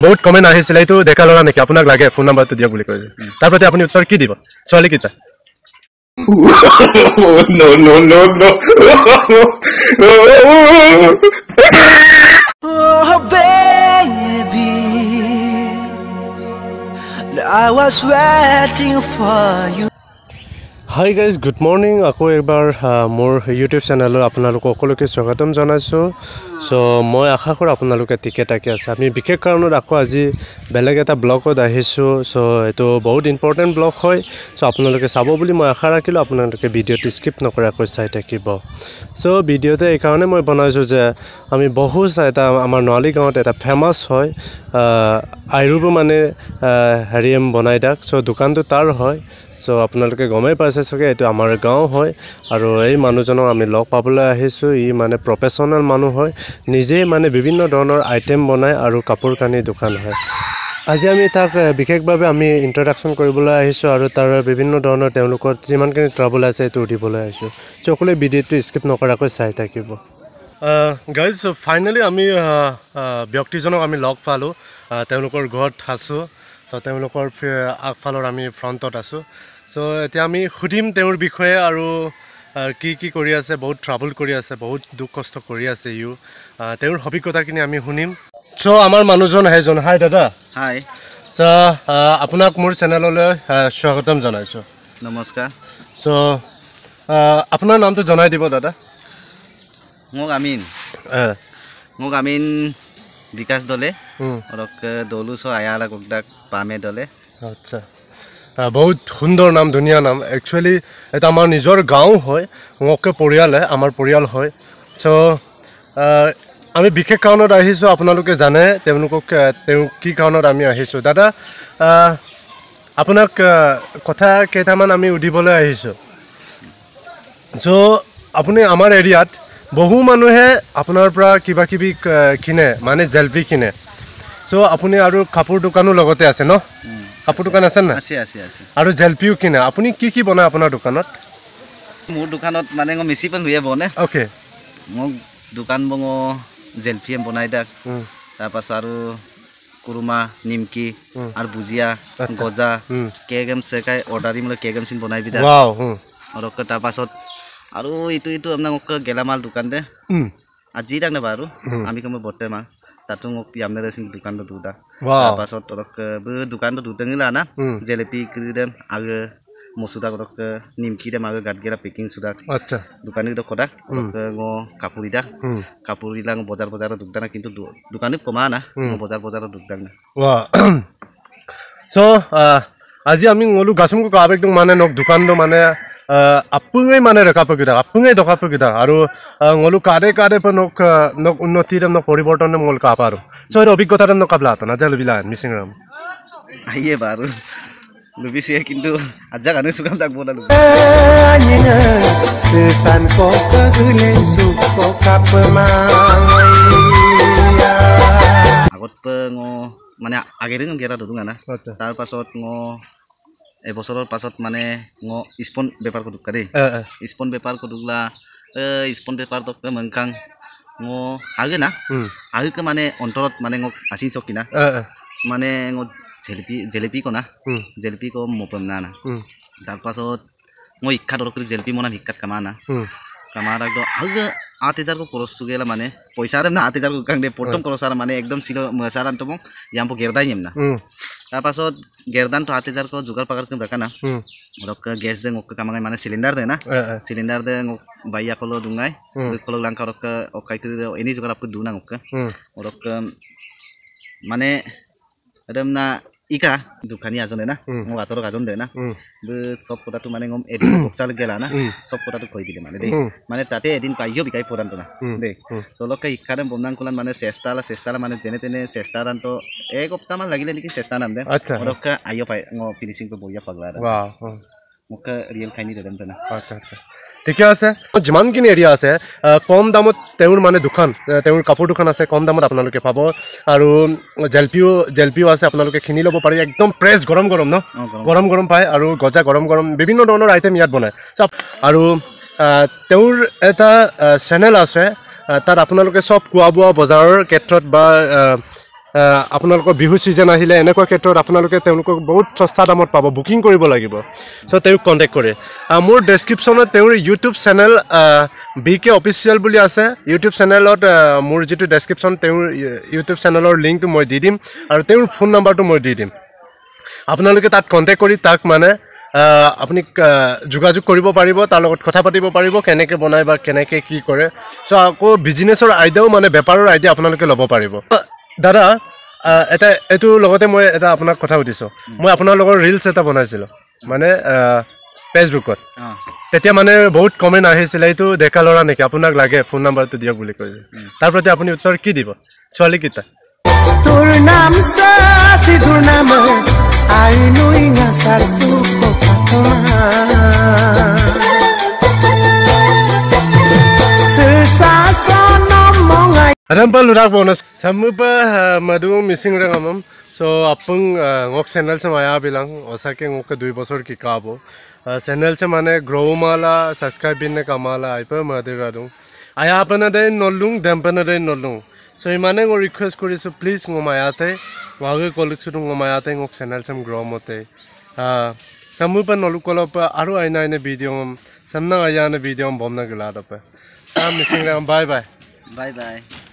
বহুত কমেন্ট আহিছিল এইটো দেখা লৰা নেকি আপোনাক লাগে ফোন নাম্বাৰটো দিয়া বুলি কৈছে তাৰ প্ৰতি আপুনি উত্তৰ কি দিব ছোৱালী কিটা Oh baby, I was waiting for you. Hi guys, good morning. Ako ekbar mor YouTube channel আপোনালোকক সকলোকে স্বাগতম জনাইছো সো মই আশা কৰো আপোনালোকে ঠিকে থাকে আছে আমি বিশেষ কাৰণত আকৌ আজি বেলেগ এটা ব্লগত আহিছো সো এটো বহুত ইম্পৰ্টেন্ট ব্লগ হয় সো আপোনালোকে চাব বুলি মই আশা ৰাখিলো আপোনালোকে ভিডিওটো স্কিপ নকৰাকৈ চাই থাকিব সো ভিডিওতে এই কাৰণে মই বনাইছো যে আমি বহুত এটা আমাৰ নৱালী গাঁৱত এটা ফেমাস হয় আইৰুব মানে হেৰিম বনাই দাক সো দোকানটো তাৰ হয় সো আপোনালোকে গমে পাইছে সকে এটো আমাৰ গাঁও হয় আৰু এই মানুহজনক আমি লগ পাবলৈ আহিছো ই মানে প্ৰফেশনাল মানুহ হয় নিজে মানে বিভিন্ন ধৰণৰ আইটেম বনায় আৰু কাপোৰ কানি দোকান হয় আজি আমি তাক বিশেষভাৱে আমি ইন্ট্ৰোডাকশন কৰিবলৈ আহিছো আৰু তাৰ বিভিন্ন ধৰণৰ তেওঁলোকৰ যিমানখিনি ট্ৰাবল আছে এটো দিবলৈ আহিছো সকলোৱে ভিডিওটো স্কিপ নকৰাকৈ চাই থাকিব গাইজ ফাইনালি আমি ব্যক্তিজনক আমি লগ পালো তেওঁলোকৰ ঘৰত আছো সো তেওঁলোকৰ আগফালৰ আমি ফ্ৰণ্টত আছো সো এতিয়া আমি খুদিম তেওঁৰ বিষয়ে আৰু কি কৰি আছে বহুত ট্ৰাবল কৰি আছে বহুত দুখ কষ্ট কৰি আছে ইউ তেওঁৰ অভিজ্ঞতাখিনি আমি শুনিম সো আমাৰ মানুহজন হেজন হাই দাদা হাই সো আপোনাক মোৰ চেনেললৈ স্বাগতম জনাইছো নমস্কাৰ সো আপোনাৰ নামটো জনাই দিব দাদা মোক আমিন বিকাশ দলে অৰক দলুছ আয়ালা গকদাক পামে দলে আচ্ছা বহুত সুন্দৰ নাম ধুনীয়া নাম একচুয়ালি এটা আমাৰ নিজৰ গাঁও হয় মোকে পৰিয়ালে আমাৰ পৰিয়াল হয় সো আমি বিশেষ কাৰণত আহিছো আপোনালোকে জানে তেওঁলোকক কি কাৰণত আমি আহিছো দাদা আপোনাক কথা কেইটামান আমি উদিবলৈ আহিছো সো আপুনি আমাৰ এৰিয়াত বহু মানুহে আপোনাৰ পৰা কিবা কিবি কিনে মানে জেলপি কিনে সো আপুনি আৰু কাপোৰ দোকানো লগতে আছে ন কাপোৰ দোকান আছে না আছে আৰু জেলপিও কিনে আপুনি কি বনায় আপোনাৰ দোকানত মোৰ দোকানত মানে মিছিপল হয়ে বনে ওকে মোক দোকান বঙ জেলপি বনাই দাক তাৰ পাছ আৰু কুৰুমা নিমকি আৰু ভুজিয়া গজা কেগম সেকাই অৰ্ডাৰি মলে কেগম সিন বনাই বিদা ওয়াও আৰু তাৰ পাছত আৰু ইটো আপোনাক গেলামাল দোকান দে আজি তাক না বাৰু আমি কম বটে মা তাতো মোক পিয়ামনে ৰেছিন দোকানটো দুটা তাৰ পাছত তৰক দোকানটো দুটেঙিলা না জেলেপি ক্ৰিডেম আগে মসুদা কৰক নিমকি দে মাগে গাত গেলা পেকিং সুদা আচ্ছা দোকানি দ কদা কাপুৰিলা বজাৰ দুকদানা কিন্তু দোকানি কমা না বজাৰ দুকদান ওয়া সো আজি আমি ngolu gasumko kabek dong mane nok dukan do mane apungai mane rakapagida apungai dokapagida aru ngolu kade pa nok unnoti dam nok poriborton dam ngol kaparu so er obhiggota dam nok kabla na jalu bila missing ram aiye baru lubisi kintu aja kanu sukam tak bola lu sesan ko kegulen suko kapemai agot pe ngo মানে আগেৰে গেৰা দুদুঙা না তাৰ পাছত এবছৰৰ পাছত মানে স্পন বেপাৰ কদুকা দেই স্পন বেপাৰ কদুগলা স্পন বেপাৰ তক মংকাং আগে না আগে মানে অন্তৰত মানে আসি সকিনা মানে জেলেপি কনা জেলেপি কো মপম না না তাৰ পাছত ইচ্ছা দৰক জেলেপি মনা ভিক্ষাত কামা না কামাৰ একদম আগে 8000 को खरच सुगेला माने पैसा रे ना 8000 को कांग दे पोटम खरचार माने एकदम सिलो मसारान तो मग यामपो गेरदाय नेमना ता पासत गेरदान तो 8000 को जुगार पगार कम रखाना रक गैस दे ngok कामांगाय माने सिलिंडर दे ना सिलिंडर दे ngok बाइया कोलो दुंगाय कोलो लांका रक ओकाय करि एनी जुगार आपको दुना ngok रक माने एकदम ना इका दुखानी आजने ना ngo ator gajon de na be sob kota tu mane ngom edin boksal gela na sob kota tu koi dile mane de mane tate edin kaiyo bikai poran to na de tolok ka ikkare bomnang kulan mane sestala mane jene tene sestaran to ek hafta man lagile niki sesta nam de orok ka ayo pai ngo finishing ko boya pagla ra wow muka real khaini redam to na acha ঠিকে আছে যিমানখিনি area আছে কম দামত তেওঁৰ মানে দোকান তেওঁৰ কাপোৰ দোকান আছে কম দামত আপোনালোকে পাব আৰু জেলপিও আছে আপোনালোকে কিনি ল'ব পাৰি একদম ফ্ৰেছ গৰম ন গৰম পায় আৰু গজা গৰম বিভিন্ন ধৰণৰ আইটেম ইয়াত বনায় আৰু তেওঁৰ এটা চেনেল আছে তাত আপোনালোকে সব খোৱা বোৱা বজাৰৰ ক্ষেত্ৰত বা আপোনালোকৰ বিহু ছিজন আহিলে এনেকুৱা ক্ষেত্ৰত আপোনালোকে তেওঁলোকক বহুত সস্তা দামত পাব বুকিং কৰিব লাগিব চ' তেওঁক কণ্টেক্ট কৰে মোৰ ডেছক্ৰিপশ্যনত তেওঁৰ ইউটিউব চেনেল BK অফিচিয়েল বুলি আছে ইউটিউব চেনেলত মোৰ যিটো ডেছক্ৰিপশ্যন তেওঁৰ ইউটিউব চেনেলৰ লিংকটো মই দি দিম আৰু তেওঁৰ ফোন নাম্বাৰটো মই দি দিম আপোনালোকে তাত কণ্টেক্ট কৰি তাক মানে আপুনি যোগাযোগ কৰিব পাৰিব তাৰ লগত কথা পাতিব পাৰিব কেনেকৈ বনায় বা কেনেকৈ কি কৰে চ' আকৌ বিজনেছৰ আইডিয়াও মানে বেপাৰৰ আইডিয়া আপোনালোকে ল'ব পাৰিব দাদা এটা এইটো লগতে মই এটা আপোনাক কথা সুধিছোঁ মই আপোনাৰ লগত ৰিলছ এটা বনাইছিলোঁ মানে ফেচবুকত তেতিয়া মানে বহুত কমেণ্ট আহিছিলে এইটো ডেকা ল'ৰা নেকি আপোনাক লাগে ফোন নাম্বাৰটো দিয়ক বুলি কৈছে তাৰ প্ৰতি আপুনি উত্তৰ কি দিব ছোৱালীকেইটা তোৰ নাম সিধুৰ নাম আইনুই নাচাৰ Rampal lurak bonus. Samu pa madu missing rangamam. So apung ngok channel se maya bilang. Osa ke ngok 2 bosor ki kabo. Channel se mane grow mala subscribe binne kamala. Aipa madu radung. Aya apana day nolung dampana day nolung. So imane ngo request kori so please ngo maya te. Wage collection ngo maya te ngok channel se grow mote. Samu pa nolukolo pa aru aina ine video samna aya ne video bomna gila pa. Sam missing ram bye bye. Bye bye.